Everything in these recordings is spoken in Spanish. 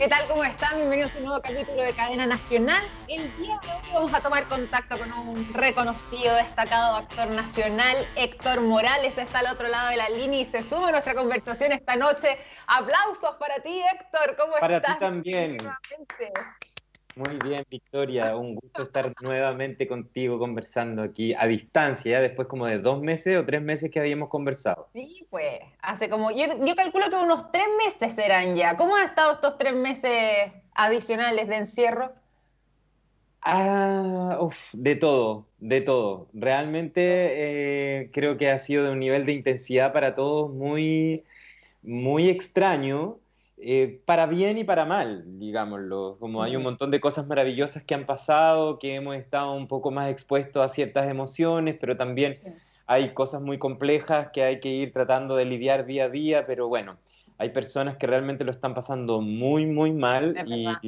¿Qué tal? ¿Cómo están? Bienvenidos a un nuevo capítulo de Cadena Nacional. El día de hoy vamos a tomar contacto con un reconocido, destacado actor nacional, Héctor Morales. Está al otro lado de la línea y se suma a nuestra conversación esta noche. Aplausos para ti, Héctor. ¿Cómo Para ti estás? también. Nuevamente. Muy bien, Victoria. Un gusto estar nuevamente contigo conversando aquí a distancia, ya después como de 2 meses o 3 meses que habíamos conversado. Sí, pues, hace como, yo calculo que unos 3 meses serán ya. ¿Cómo han estado estos 3 meses adicionales de encierro? De todo, de todo. Realmente creo que ha sido de un nivel de intensidad para todos muy, muy extraño, para bien y para mal, digámoslo. Como hay un Ujú. montón de cosas maravillosas que han pasado, que hemos estado un poco más expuestos a ciertas emociones, pero también hay cosas muy complejas que hay que ir tratando de lidiar día a día, pero bueno, hay personas que realmente lo están pasando muy, muy mal Es verdad.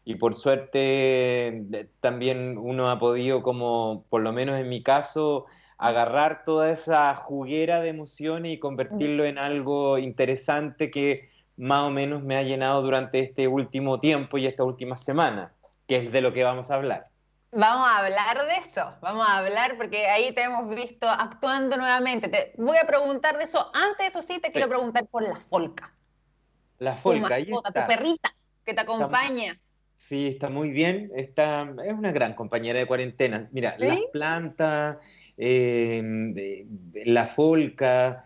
y por suerte también uno ha podido, como por lo menos en mi caso, agarrar toda esa juguera de emociones y convertirlo en algo interesante que más o menos me ha llenado durante este último tiempo y esta última semana, que es de lo que vamos a hablar. Vamos a hablar de eso, vamos a hablar porque ahí te hemos visto actuando nuevamente. Te voy a preguntar de eso. Antes, eso sí, te Sí. quiero preguntar por la Folca, La tu Folca, ahí mascota, tu está. perrita que te Está muy- acompaña. sí, está muy bien. Es una gran compañera de cuarentena. Mira, las ¿Sí? plantas, la Folca,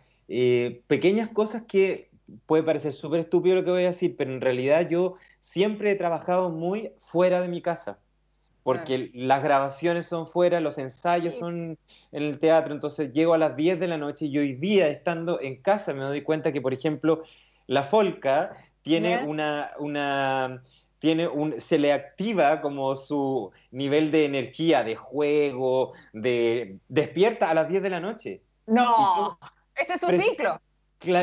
pequeñas cosas que puede parecer súper estúpido lo que voy a decir, pero en realidad yo siempre he trabajado muy fuera de mi casa. Ah, Porque las grabaciones son fuera, los ensayos sí. son en el teatro, entonces llego a las 10 de la noche y hoy día, estando en casa, me doy cuenta que, por ejemplo, la Folca tiene ¿Ya? se le activa como su nivel de energía, de juego, despierta a las 10 de la noche. Y yo, No, ese es su ciclo.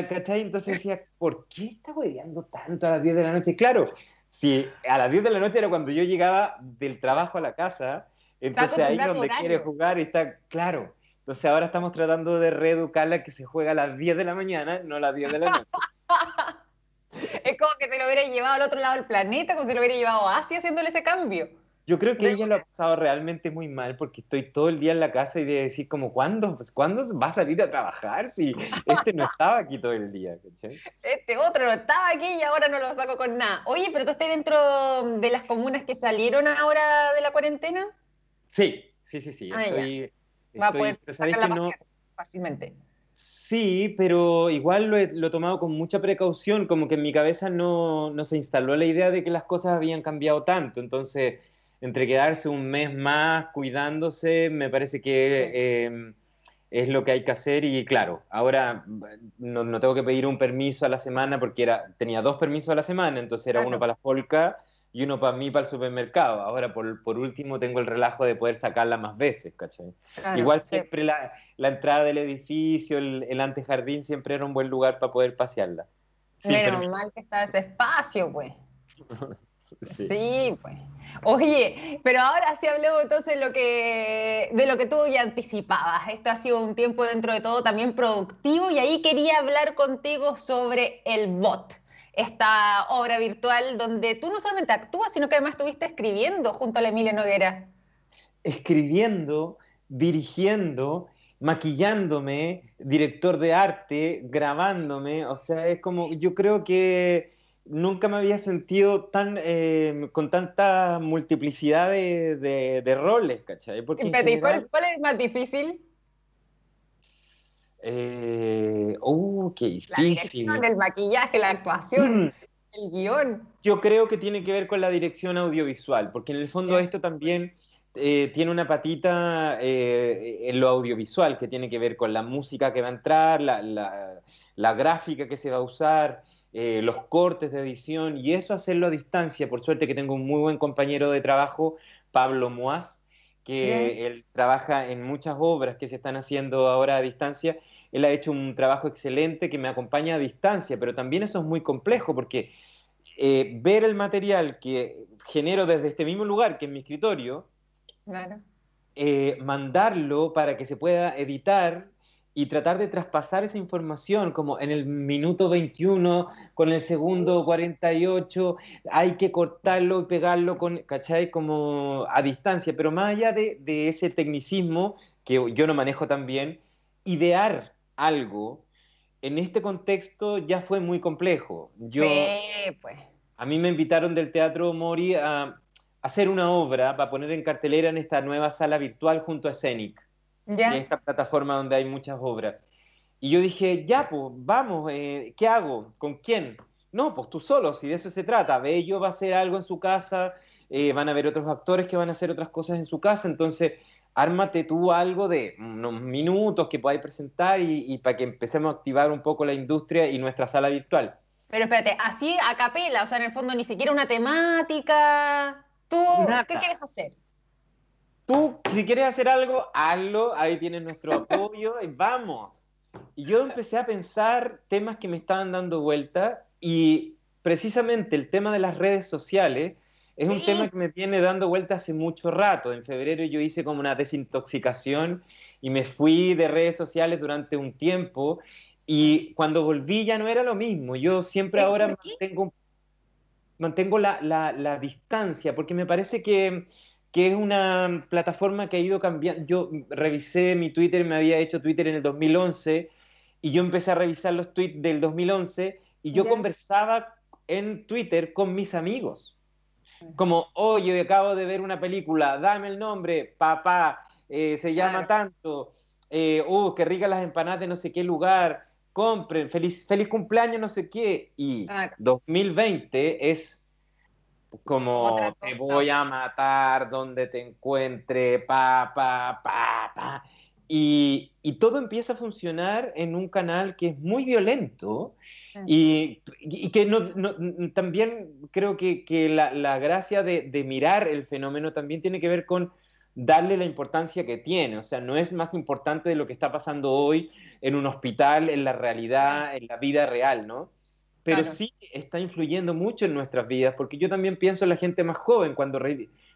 ¿cachai? Entonces decía, ¿por qué está hueveando tanto a las 10 de la noche? Claro, si a las 10 de la noche era cuando yo llegaba del trabajo a la casa, Está entonces ahí acostumbrado a tu donde quiere horario. jugar y está claro. Entonces ahora estamos tratando de reeducarla a que se juega a las 10 de la mañana, no a las 10 de la noche. Es como que te lo hubiera llevado al otro lado del planeta, como si lo hubiera llevado a Asia haciéndole ese cambio. Yo creo que De ella lo ha pasado realmente muy mal porque estoy todo el día en la casa y de decir como, ¿cuándo? Pues, ¿cuándo va a salir a trabajar si este no estaba aquí todo el día? ¿Cachai? Este otro no estaba aquí y ahora no lo saco con nada. Oye, pero tú estás dentro de las comunas que salieron ahora de la cuarentena. Sí, sí, sí, sí, Ah, ya. Va a poder pero sabéis sacarla que a no. pasear fácilmente. Sí, pero igual lo he tomado con mucha precaución, como que en mi cabeza no se instaló la idea de que las cosas habían cambiado tanto. Entonces, entre quedarse un mes más cuidándose, me parece que es lo que hay que hacer. Y claro, ahora no tengo que pedir un permiso a la semana porque tenía 2 permisos a la semana, entonces era uno Claro, para la polca y uno para mí para el supermercado. Ahora, por último, tengo el relajo de poder sacarla más veces, ¿cachai? claro, Igual sí. siempre la entrada del edificio, el antejardín siempre era un buen lugar para poder pasearla. Sin Menos permiso. mal que está ese espacio, pues. Sí. Sí, pues. Oye, pero ahora sí hablemos entonces de lo que tú ya anticipabas. Esto ha sido un tiempo dentro de todo también productivo y ahí quería hablar contigo sobre el bot, esta obra virtual donde tú no solamente actúas, sino que además estuviste escribiendo junto a la Emilia Noguera. Escribiendo, dirigiendo, maquillándome, director de arte, grabándome, o sea, es como, yo creo que nunca me había sentido con tanta multiplicidad de roles, ¿cachai? Porque en Espérate, ¿y ¿cuál, general, cuál es más difícil? qué La dirección, difícil. el maquillaje, la actuación, el guión. Yo creo que tiene que ver con la dirección audiovisual, porque en el fondo Ya, esto también tiene una patita en lo audiovisual, que tiene que ver con la música que va a entrar, la gráfica que se va a usar, los cortes de edición, y eso hacerlo a distancia. Por suerte que tengo un muy buen compañero de trabajo, Pablo Moaz, ya. que él trabaja en muchas obras que se están haciendo ahora a distancia. Él ha hecho un trabajo excelente que me acompaña a distancia, pero también eso es muy complejo porque ver el material que genero desde este mismo lugar, que es mi escritorio, Claro. mandarlo para que se pueda editar y tratar de traspasar esa información, como en el minuto 21, con el segundo 48, hay que cortarlo y pegarlo con, ¿cachai? Como a distancia, pero más allá de ese tecnicismo, que yo no manejo tan bien, idear algo en este contexto ya fue muy complejo. Sí, pues. A mí me invitaron del Teatro Mori a hacer una obra para poner en cartelera en esta nueva sala virtual junto a Scenic, que es ¿Ya? esta plataforma donde hay muchas obras. Y yo dije, ya, pues vamos, ¿qué hago? ¿Con quién? No, pues tú solo, si de eso se trata. Bello va a hacer algo en su casa, van a haber otros actores que van a hacer otras cosas en su casa, entonces ármate tú algo de unos minutos que podáis presentar y para que empecemos a activar un poco la industria y nuestra sala virtual. Pero espérate, así a capela, o sea, en el fondo ni siquiera una temática. ¿Tú qué Nada. quieres hacer? Tú, si quieres hacer algo, hazlo, ahí tienes nuestro apoyo y vamos. Y yo empecé a pensar temas que me estaban dando vuelta y precisamente el tema de las redes sociales es un tema Sí. que me viene dando vuelta hace mucho rato. En febrero yo hice como una desintoxicación y me fui de redes sociales durante un tiempo y cuando volví ya no era lo mismo. Yo siempre ¿Y ahora por qué? mantengo la distancia, porque me parece que es una plataforma que ha ido cambiando. Yo revisé mi Twitter, me había hecho Twitter en el 2011, y yo empecé a revisar los tweets del 2011, y yo Ya. conversaba en Twitter con mis amigos. Como, oye, acabo de ver una película, dame el nombre, papá, se llama Claro, tanto, qué ricas las empanadas de no sé qué lugar, compren, feliz, feliz cumpleaños, no sé qué. Y claro. 2020 es Otra como te cosa. voy a matar donde te encuentre, pa. Y todo empieza a funcionar en un canal que es muy violento y que también creo que la gracia de mirar el fenómeno también tiene que ver con darle la importancia que tiene. O sea, no es más importante de lo que está pasando hoy en un hospital, en la Sí, realidad, en la vida real, ¿no? Pero claro. sí está influyendo mucho en nuestras vidas, porque yo también pienso en la gente más joven cuando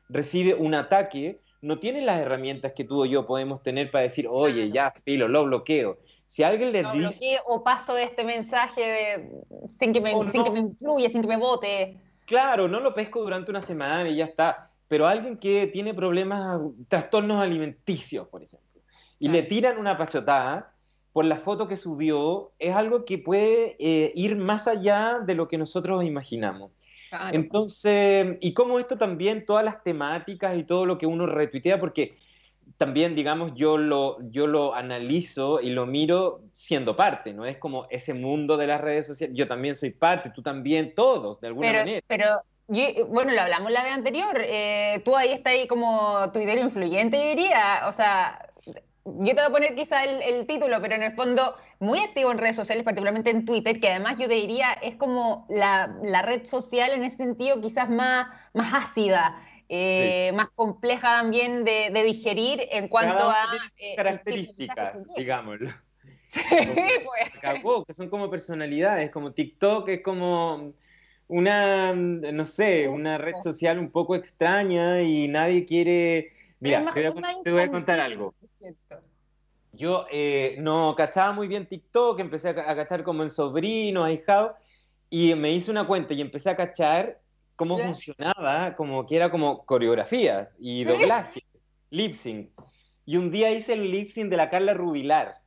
recibe un ataque, no tiene las herramientas que tú o yo podemos tener para decir, oye, Claro. ya, filo, lo bloqueo. Si alguien les Lo dice, bloqueé o paso de este mensaje o sin que no, me influya, sin que me vote. claro, no lo pesco durante una semana y ya está, pero alguien que tiene problemas, trastornos alimenticios, por ejemplo, y le Claro, tiran una pachotada por la foto que subió, es algo que puede ir más allá de lo que nosotros imaginamos. claro. Entonces, y como esto también, todas las temáticas y todo lo que uno retuitea, porque también, digamos, yo lo analizo y lo miro siendo parte, ¿no? Es como ese mundo de las redes sociales, yo también soy parte, tú también, todos, de alguna manera. Pero bueno, lo hablamos la vez anterior. Tú ahí estás ahí como tuitero influyente, yo diría. O sea, yo te voy a poner quizá el título, pero en el fondo muy activo en redes sociales, particularmente en Twitter, que además yo te diría es como la red social en ese sentido quizás más ácida, Sí. más compleja también de digerir en Cada cuanto a uno tiene sus el tipo de mensajes características, que llega. digámoslo. Sí, Como pues. acabó, que son como personalidades, como TikTok es como una, no sé, una red social un poco extraña y nadie quiere. Pero es Mira, más, es más te voy a contar infantil, algo. es cierto. Yo no cachaba muy bien TikTok, empecé a cachar como en sobrino, ahijado, y me hice una cuenta y empecé a cachar cómo ¿Ya? funcionaba, como que era como coreografías y ¿Sí? doblaje, lip sync. Y un día hice el lip sync de la Carla Rubilar,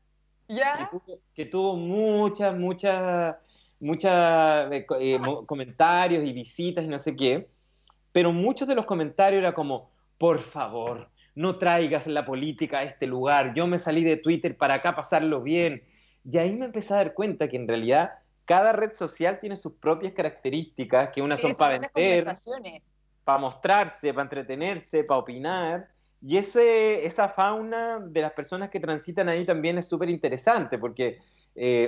¿Ya? que tuvo muchas comentarios y visitas y no sé qué, pero muchos de los comentarios era como, por favor, no traigas la política a este lugar, yo me salí de Twitter para acá pasarlo bien. Y ahí me empecé a dar cuenta que en realidad cada red social tiene sus propias características, que unas Tiene son sus para propias vender, conversaciones. para mostrarse, para entretenerse, para opinar. Y esa fauna de las personas que transitan ahí también es súper interesante, porque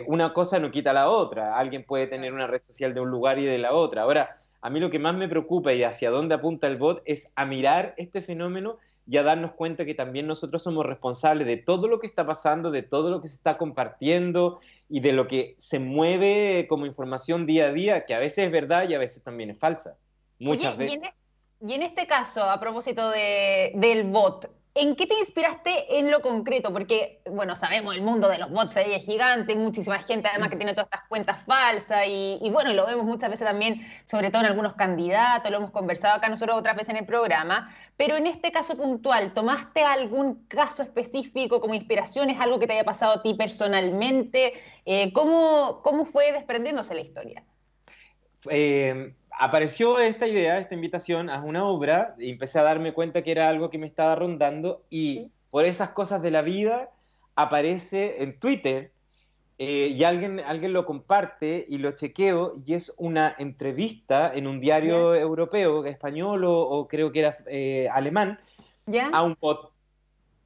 una cosa no quita la otra. Alguien puede tener Claro. una red social de un lugar y de la otra. Ahora, a mí lo que más me preocupa y hacia dónde apunta el bot es a mirar este fenómeno y a darnos cuenta que también nosotros somos responsables de todo lo que está pasando, de todo lo que se está compartiendo y de lo que se mueve como información día a día, que a veces es verdad y a veces también es falsa. Oye, Muchas veces. y en este caso, a propósito del bot, ¿En qué te inspiraste en lo concreto? Porque, bueno, sabemos, el mundo de los bots ahí es gigante, hay muchísima gente además que tiene todas estas cuentas falsas y bueno, lo vemos muchas veces también, sobre todo en algunos candidatos, lo hemos conversado acá nosotros otras veces en el programa, pero en este caso puntual, ¿tomaste algún caso específico como inspiración? ¿Es algo que te haya pasado a ti personalmente? ¿Cómo fue desprendiéndose la historia? Apareció esta idea, esta invitación a una obra, y empecé a darme cuenta que era algo que me estaba rondando, y por esas cosas de la vida aparece en Twitter, y alguien lo comparte y lo chequeo, y es una entrevista en un ¿Ya? diario europeo, español o creo que era alemán, ¿Ya? a un bot.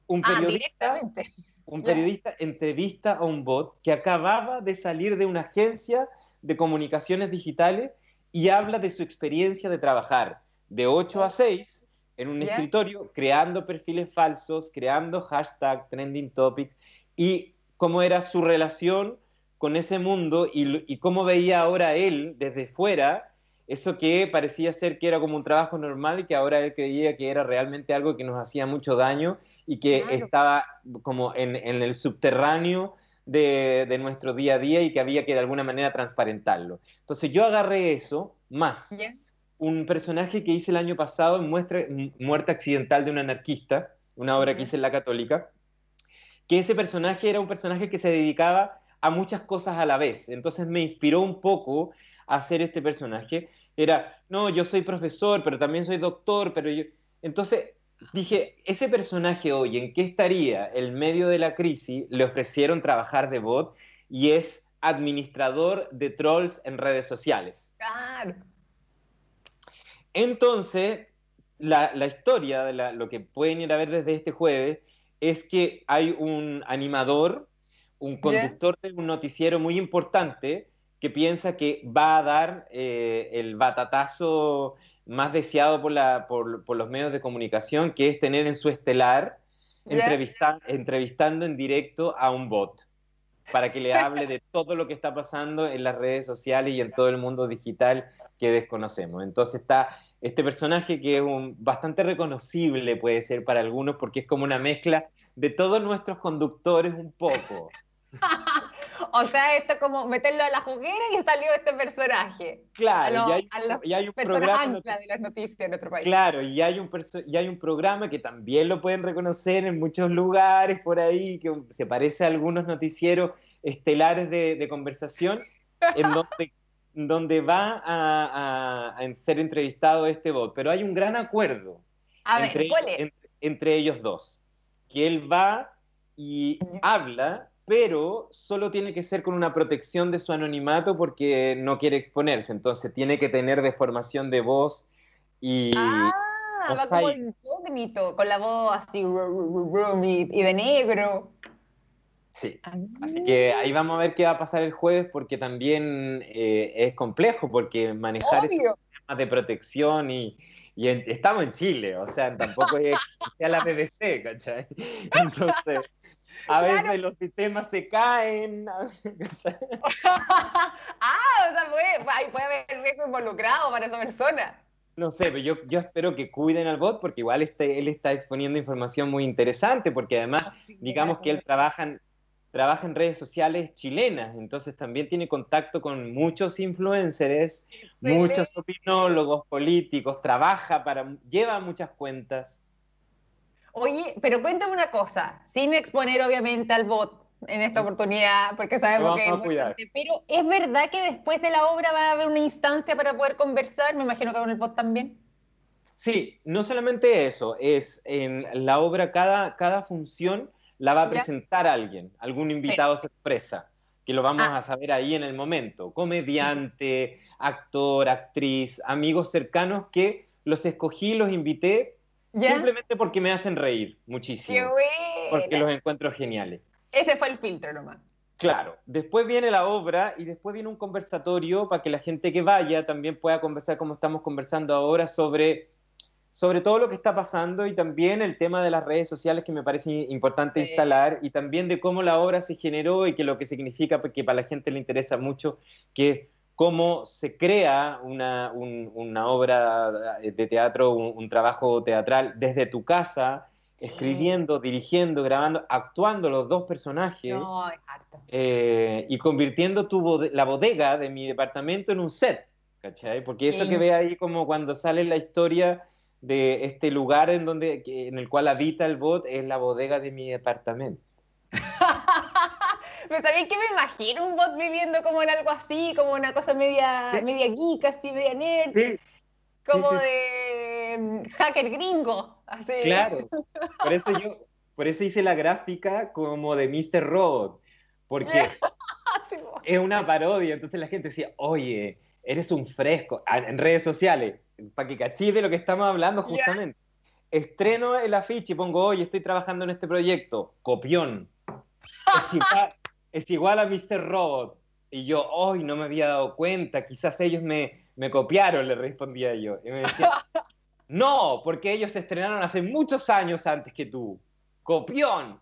Un Ah, periodista, directamente. un Ya. periodista entrevista a un bot que acababa de salir de una agencia de comunicaciones digitales y habla de su experiencia de trabajar de 8 a 6 en un ¿Ya? escritorio, creando perfiles falsos, creando hashtag, trending topics, y cómo era su relación con ese mundo y cómo veía ahora él desde fuera eso que parecía ser que era como un trabajo normal y que ahora él creía que era realmente algo que nos hacía mucho daño y que Claro. estaba como en el subterráneo de nuestro día a día y que había que de alguna manera transparentarlo. Entonces yo agarré eso, más ¿Ya? un personaje que hice el año pasado en Muerte Accidental de un Anarquista, una obra que ¿Ya? hice en La Católica, que ese personaje era un personaje que se dedicaba a muchas cosas a la vez. Entonces me inspiró un poco a hacer este personaje. Era, no, yo soy profesor, pero también soy doctor, pero yo... Entonces dije, ese personaje hoy, ¿en qué estaría? En medio de la crisis, le ofrecieron trabajar de bot y es administrador de trolls en redes sociales. Claro. Entonces, la historia de lo que pueden ir a ver desde este jueves es que hay un animador, un ¿Ya? conductor de un noticiero muy importante que piensa que va a dar el batatazo más deseado por los medios de comunicación, que es tener en su estelar ¿Ya? entrevistando en directo a un bot para que le hable de todo lo que está pasando en las redes sociales y en todo el mundo digital que desconocemos. Entonces está este personaje que es bastante reconocible, puede ser para algunos, porque es como una mezcla de todos nuestros conductores un poco. O sea, esto es como meterlo a la juguera y salió este personaje. Claro, A las y hay un personas programa ancla de las noticias en nuestro país. claro, y hay un programa que también lo pueden reconocer en muchos lugares por ahí, que se parece a algunos noticieros estelares de conversación, en donde va a ser entrevistado este bot. Pero hay un gran acuerdo A ver, ¿cuál es? entre ellos dos, que él va y habla, pero solo tiene que ser con una protección de su anonimato porque no quiere exponerse, entonces tiene que tener deformación de voz y Ah, va como de mosaico. incógnito, con la voz así y de negro. Sí. Ah, Así que ahí vamos a ver qué va a pasar el jueves porque también es complejo porque manejar esos obvio. temas de protección estamos en Chile, o sea, tampoco es que sea la BBC, ¿cachai? Entonces, a Claro. veces los sistemas se caen, ¿cachai? Ah, o sea, puede haber riesgo involucrado para esa persona. No sé, pero yo espero que cuiden al bot porque igual él está exponiendo información muy interesante porque además, Así que digamos que él trabaja en redes sociales chilenas, entonces también tiene contacto con muchos influencers, excelente. muchos opinólogos, políticos, lleva muchas cuentas. Oye, pero cuéntame una cosa, sin exponer obviamente al bot en esta oportunidad, porque Lo sabemos que es vamos a cuidar. importante, pero ¿es verdad que después de la obra va a haber una instancia para poder conversar? Me imagino que con el bot también. Sí, no solamente eso, es en la obra cada función la va a ¿Ya? presentar alguien, algún Sí. invitado sorpresa, que lo vamos Ah, a saber ahí en el momento, comediante, actor, actriz, amigos cercanos que los escogí, los invité ¿ya? simplemente porque me hacen reír ¡Qué muchísimo, porque buena! los encuentro geniales. Ese fue el filtro nomás. Claro, después viene la obra y después viene un conversatorio para que la gente que vaya también pueda conversar como estamos conversando ahora sobre todo lo que está pasando y también el tema de las redes sociales que me parece importante Sí. instalar y también de cómo la obra se generó y que lo que significa, porque para la gente le interesa mucho, que cómo se crea una obra de teatro, un trabajo teatral desde tu casa Sí. escribiendo, dirigiendo, grabando, actuando los dos personajes No, es harto. y convirtiendo la bodega de mi departamento en un set, ¿cachai? Porque eso que Sí. ve ahí como cuando sale la historia de este lugar en el cual habita el bot es la bodega de mi departamento. Pero ¿sabéis que me imagino un bot viviendo como en algo así, como una cosa media, Sí, media geek, así, media nerd, sí, sí, como sí, sí, de hacker gringo, así. claro. Por eso por eso hice la gráfica como de Mr. Robot, porque Así, po. es una parodia, entonces la gente decía, oye, eres un fresco, en redes sociales, para que cachis de lo que estamos hablando Ya. justamente. Estreno el afiche y pongo, oye, estoy trabajando en este proyecto, copión, es igual, es igual a Mr. Robot. Y yo, hoy no me había dado cuenta, quizás ellos me copiaron, le respondía yo. Y me decía, no, porque ellos se estrenaron hace muchos años antes que tú. Copión.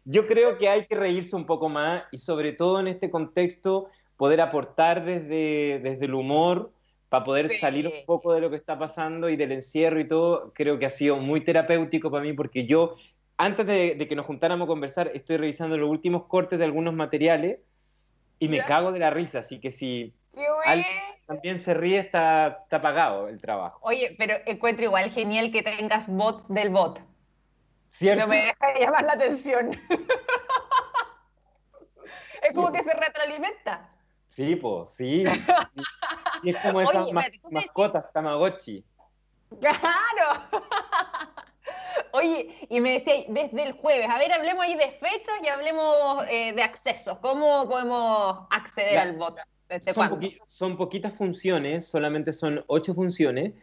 Yo creo que hay que reírse un poco más y sobre todo en este contexto poder aportar desde el humor para poder salir un Sí. poco de lo que está pasando y del encierro y todo. Creo que ha sido muy terapéutico para mí porque yo, antes de que nos juntáramos a conversar, estoy revisando los últimos cortes de algunos materiales y me ¿Ya? cago de la risa. Así que si ¡Qué alguien bueno! también se ríe, está pagado el trabajo. Oye, pero encuentro igual genial que tengas bots del bot. No ¿Cierto? me deja de llamar la atención. Es como que se retroalimenta. Sí, pues, sí. Y es como esas Oye, espérate, tú me decís, mascotas Tamagotchi. claro. Oye, y me decía desde el jueves, a ver, hablemos ahí de fechas y hablemos de accesos. ¿Cómo podemos acceder Ya, al bot? ¿Desde cuándo? son poquitas funciones, solamente son 8 funciones.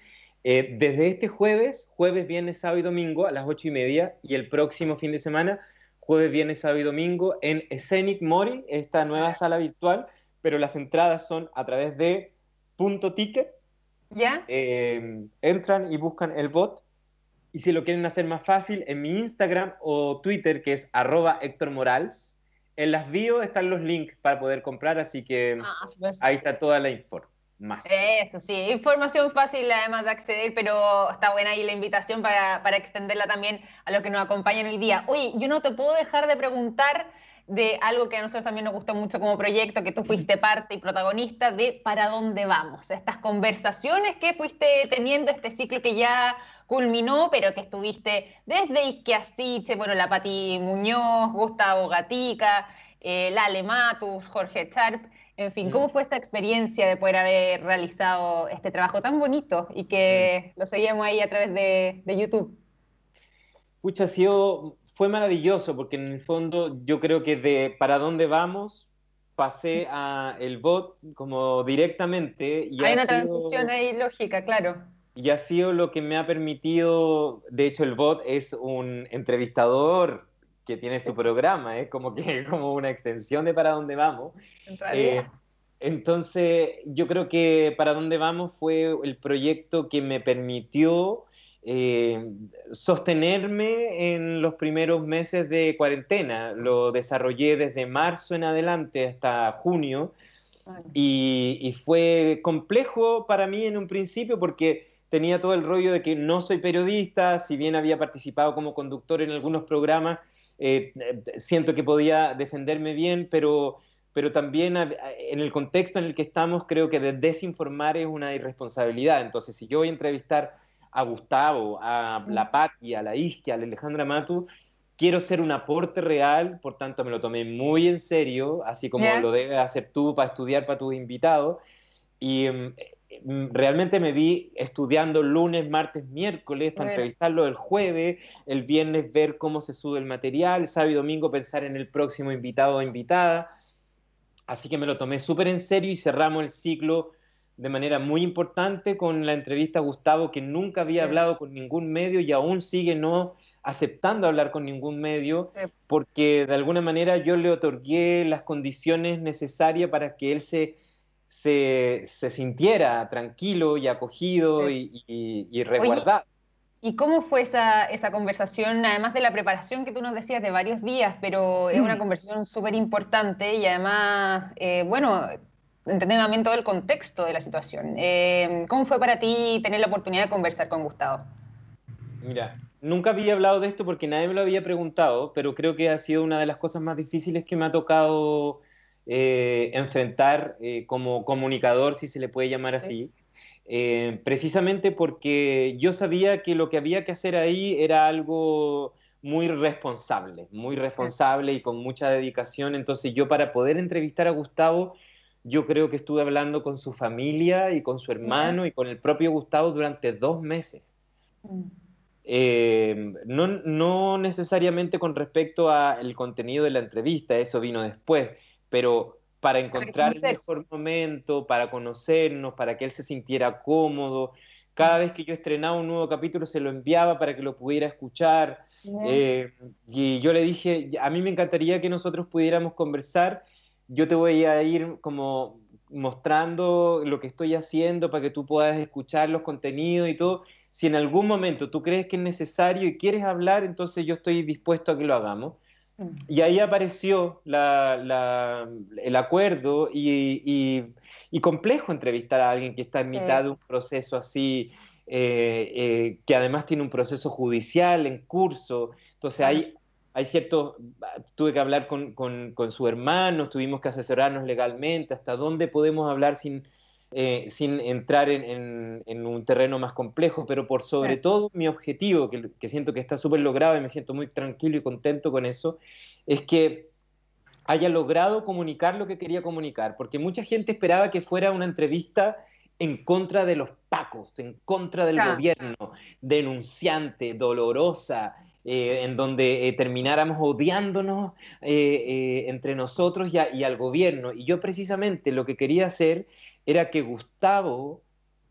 Desde este jueves, viernes, sábado y domingo a las 8:30 y el próximo fin de semana, jueves, viernes, sábado y domingo en Scenic Mori, esta nueva ¿Ya? sala virtual, pero las entradas son a través de Punto Ticket. ¿Ya? Entran y buscan el bot. Y si lo quieren hacer más fácil, en mi Instagram o Twitter, que es @Héctor Morales, en las bio están los links para poder comprar, así que Ah, súper ahí fácil. está toda la información. Eso sí, información fácil además de acceder, pero está buena ahí la invitación para extenderla también a los que nos acompañan hoy día. Oye, yo no te puedo dejar de preguntar de algo que a nosotros también nos gustó mucho como proyecto, que tú fuiste parte y protagonista de ¿Para dónde vamos? Estas conversaciones que fuiste teniendo, este ciclo que ya culminó, pero que estuviste desde Isquiasiche, bueno, la Pati Muñoz, Gustavo Gatica, Lale Matus, Jorge Charp. En fin, Mm, ¿cómo fue esta experiencia de poder haber realizado este trabajo tan bonito y mm. que lo seguíamos ahí a través de YouTube? Pucha, fue maravilloso, porque en el fondo yo creo que de para dónde vamos pasé a el bot como directamente Hay una transición ahí lógica, claro. y ha sido lo que me ha permitido, de hecho el bot es un entrevistador que tiene su programa, es como que como una extensión de para dónde vamos. En Eh, realidad. entonces yo creo que para dónde vamos fue el proyecto que me permitió eh, sostenerme en los primeros meses de cuarentena. Lo desarrollé desde marzo en adelante hasta junio Bueno, y fue complejo para mí en un principio porque tenía todo el rollo de que no soy periodista, si bien había participado como conductor en algunos programas, siento que podía defenderme bien, pero también en el contexto en el que estamos creo que desinformar es una irresponsabilidad. Entonces, si yo voy a entrevistar a Gustavo, a la Patti, a la Isquia, a la Alejandra Matu, quiero ser un aporte real, por tanto me lo tomé muy en serio, así como ¿ya? lo debes hacer tú para estudiar para tus invitados. Y realmente me vi estudiando lunes, martes, miércoles para Bueno, entrevistarlo el jueves, el viernes ver cómo se sube el material, sábado y domingo pensar en el próximo invitado o invitada. Así que me lo tomé súper en serio y cerramos el ciclo de manera muy importante con la entrevista a Gustavo, que nunca había bien. hablado con ningún medio y aún sigue no aceptando hablar con ningún medio, Sí. porque de alguna manera yo le otorgué las condiciones necesarias para que él se sintiera tranquilo y acogido Sí. y Oye, resguardado. ¿y cómo fue esa conversación, además de la preparación que tú nos decías de varios días, pero es una conversación súper importante y además, bueno, entendiendo también todo el contexto de la situación. ¿Cómo fue para ti tener la oportunidad de conversar con Gustavo? Mira. nunca había hablado de esto porque nadie me lo había preguntado, pero creo que ha sido una de las cosas más difíciles que me ha tocado enfrentar como comunicador, si se le puede llamar Sí, así. Precisamente porque yo sabía que lo que había que hacer ahí era algo muy sí, responsable y con mucha dedicación. Entonces yo para poder entrevistar a Gustavo, yo creo que estuve hablando con su familia y con su ya. hermano y con el propio Gustavo durante 2 meses. Mm. No necesariamente con respecto al contenido de la entrevista, eso vino después, pero para Para encontrar el conocerse. mejor momento, para conocernos, para que él se sintiera cómodo. Mm. Cada vez que yo estrenaba un nuevo capítulo se lo enviaba para que lo pudiera escuchar. Ya. eh, y yo le dije, a mí me encantaría que nosotros pudiéramos conversar. Yo te voy a ir como mostrando lo que estoy haciendo para que tú puedas escuchar los contenidos y todo. Si en algún momento tú crees que es necesario y quieres hablar, entonces yo estoy dispuesto a que lo hagamos. Mm. Y ahí apareció el acuerdo y complejo entrevistar a alguien que está en Sí, mitad de un proceso así, que además tiene un proceso judicial en curso. Entonces claro. hay ciertos, tuve que hablar con su hermano, tuvimos que asesorarnos legalmente, hasta dónde podemos hablar sin entrar en un terreno más complejo, pero por Sí. sobre todo mi objetivo, que siento que está súper logrado y me siento muy tranquilo y contento con eso, es que haya logrado comunicar lo que quería comunicar, porque mucha gente esperaba que fuera una entrevista en contra de los pacos, en contra del Claro. gobierno, denunciante, dolorosa, en donde termináramos odiándonos entre nosotros y al gobierno. Y yo precisamente lo que quería hacer era que Gustavo,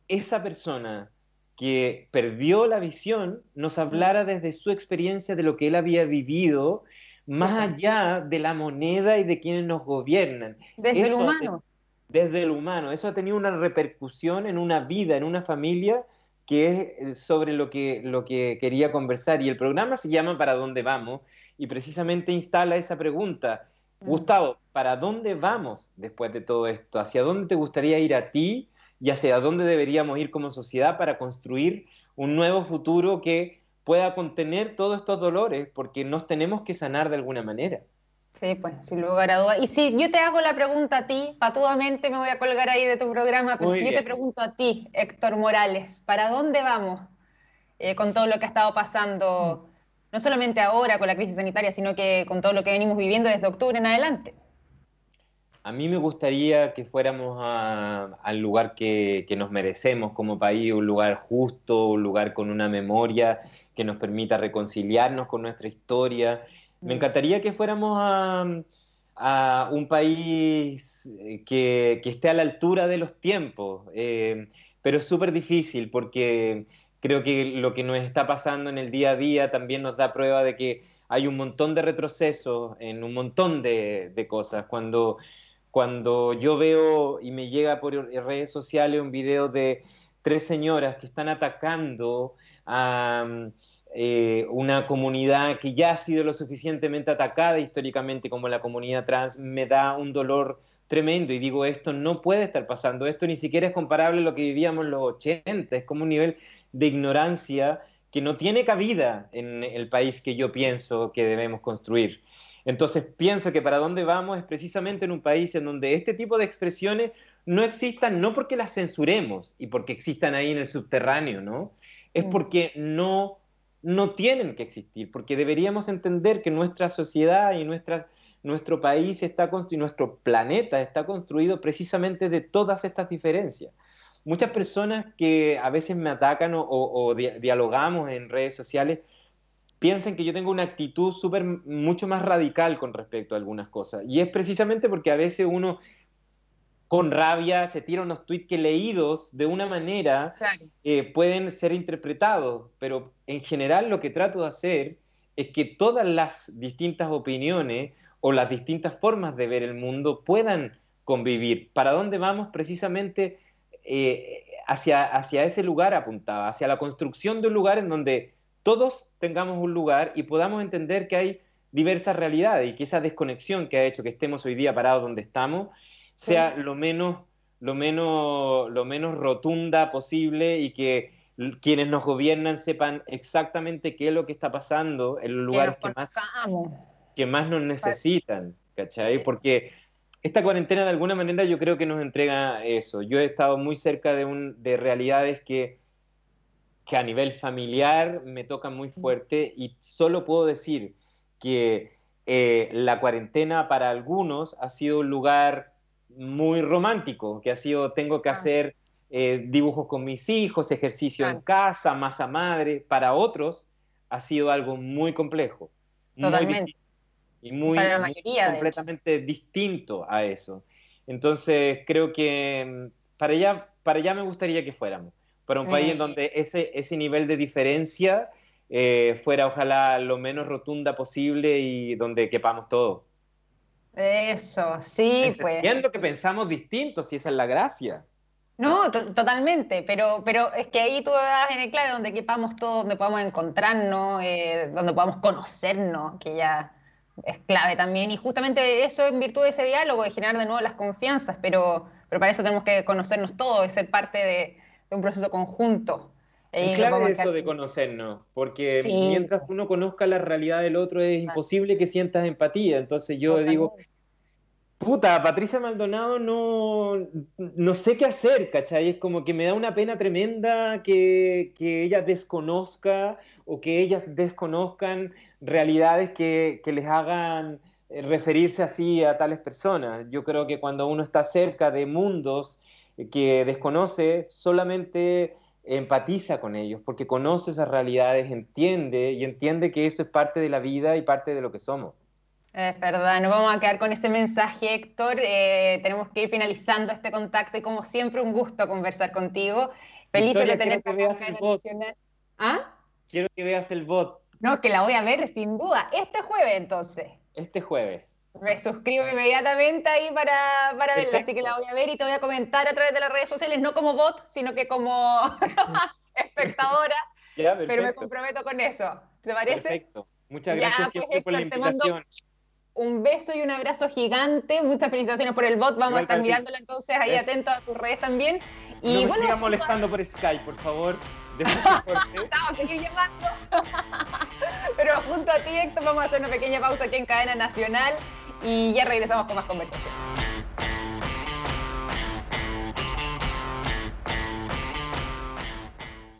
esa persona que perdió la visión, nos Mm. hablara desde su experiencia de lo que él había vivido Sí, más pues. allá de la moneda y de quienes nos gobiernan. Desde el Eso, humano. desde el humano, eso ha tenido una repercusión en una vida, en una familia, que es sobre lo que quería conversar. Y el programa se llama ¿Para dónde vamos? Y precisamente instala esa pregunta. Mm. Gustavo, ¿para dónde vamos después de todo esto? ¿Hacia dónde te gustaría ir a ti y hacia dónde deberíamos ir como sociedad para construir un nuevo futuro que pueda contener todos estos dolores? Porque nos tenemos que sanar de alguna manera. Sí, pues, sin lugar a dudas. Y si yo te hago la pregunta a ti, patuamente me voy a colgar ahí de tu programa, pero Muy si yo te bien. pregunto a ti, Héctor Morales, ¿para dónde vamos con todo lo que ha estado pasando, no solamente ahora con la crisis sanitaria, sino que con todo lo que venimos viviendo desde octubre en adelante? A mí me gustaría que fuéramos al lugar que nos merecemos como país, un lugar justo, un lugar con una memoria que nos permita reconciliarnos con nuestra historia. Me Mm. encantaría que fuéramos a un país que esté a la altura de los tiempos, pero es súper difícil porque creo que lo que nos está pasando en el día a día también nos da prueba de que hay un montón de retrocesos en un montón de cosas. Cuando yo veo y me llega por redes sociales un video de 3 señoras que están atacando a una comunidad que ya ha sido lo suficientemente atacada históricamente como la comunidad trans, me da un dolor tremendo y digo, esto no puede estar pasando, esto ni siquiera es comparable a lo que vivíamos en los 80, es como un nivel de ignorancia que no tiene cabida en el país que yo pienso que debemos construir. Entonces pienso que para dónde vamos es precisamente en un país en donde este tipo de expresiones no existan, no porque las censuremos y porque existan ahí en el subterráneo, ¿no? Es Mm. porque no tienen que existir, porque deberíamos entender que nuestra sociedad y nuestro país está construido, nuestro planeta está construido precisamente de todas estas diferencias. Muchas personas que a veces me atacan o dialogamos en redes sociales piensan que yo tengo una actitud mucho más radical con respecto a algunas cosas. Y es precisamente porque a veces uno con rabia se tira unos tweets que leídos de una manera Claro. pueden ser interpretados, pero en general lo que trato de hacer es que todas las distintas opiniones o las distintas formas de ver el mundo puedan convivir. ¿Para dónde vamos? Precisamente hacia ese lugar apuntaba, hacia la construcción de un lugar en donde todos tengamos un lugar y podamos entender que hay diversas realidades y que esa desconexión que ha hecho que estemos hoy día parados donde estamos Sí. sea lo menos rotunda posible y que quienes nos gobiernan sepan exactamente qué es lo que está pasando en los que lugares nos conozcamos. que más nos necesitan, ¿cachai? Sí. Porque esta cuarentena de alguna manera yo creo que nos entrega eso. Yo he estado muy cerca de realidades que a nivel familiar me tocan muy fuerte y solo puedo decir que la cuarentena para algunos ha sido un lugar muy romántico, que ha sido, tengo que Ah, hacer dibujos con mis hijos, ejercicio en claro, casa, masa madre. Para otros ha sido algo muy complejo, muy totalmente. difícil y Para muy, la muy mayoría, de hecho. completamente distinto a eso. Entonces, creo que para allá me gustaría que fuéramos, para un país en Eh, donde ese nivel de diferencia fuera ojalá lo menos rotunda posible y donde quepamos todos. eso, sí, pues. Entendiendo que pensamos distintos, si esa es la gracia. No, totalmente, pero es que ahí tú das en el clave donde quepamos todo, donde podamos encontrarnos, donde podamos conocernos, que ya es clave también. Y justamente eso en virtud de ese diálogo, de generar de nuevo las confianzas, pero para eso tenemos que conocernos todos, y ser parte de un proceso conjunto. Es Y nos clave vamos a eso quedar. de conocernos, porque Sí, mientras uno conozca la realidad del otro es imposible que sientas empatía. Entonces yo digo, totalmente. puta, Patricia Maldonado no sé qué hacer, ¿cachai? Es como que me da una pena tremenda que ella desconozca o que ellas desconozcan realidades que les hagan referirse así a tales personas. Yo creo que cuando uno está cerca de mundos que desconoce, solamente empatiza con ellos, porque conoce esas realidades, entiende y entiende que eso es parte de la vida y parte de lo que somos. Es verdad, nos vamos a quedar con ese mensaje, Héctor. Tenemos que ir finalizando este contacto y como siempre un gusto conversar contigo. Felices de Victoria, quiero tenerte que acá en veas el Cadena bot. Nacional. ¿Ah? Quiero que veas el bot No, que la voy a ver sin duda. Este jueves entonces. este jueves. Me suscribo inmediatamente ahí para verla, así que la Perfecto. voy a ver y te voy a comentar a través de las redes sociales, no como bot, sino que como espectadora, Ya, pero me perfecto. comprometo con eso. ¿Te parece? Perfecto. Muchas Ya, gracias pues siempre por la Héctor, te mando invitación. un beso y un abrazo gigante. Muchas felicitaciones por el bot. Vamos a Igual estar para ti. mirándola entonces ahí Eso. atentos a tus redes también. No Y me bueno, sigas junto a... molestando por Skype, por favor. De mucho fuerte. Vamos a seguir llamando. Pero junto a ti, Héctor, vamos a hacer una pequeña pausa aquí en Cadena Nacional y ya regresamos con más conversación.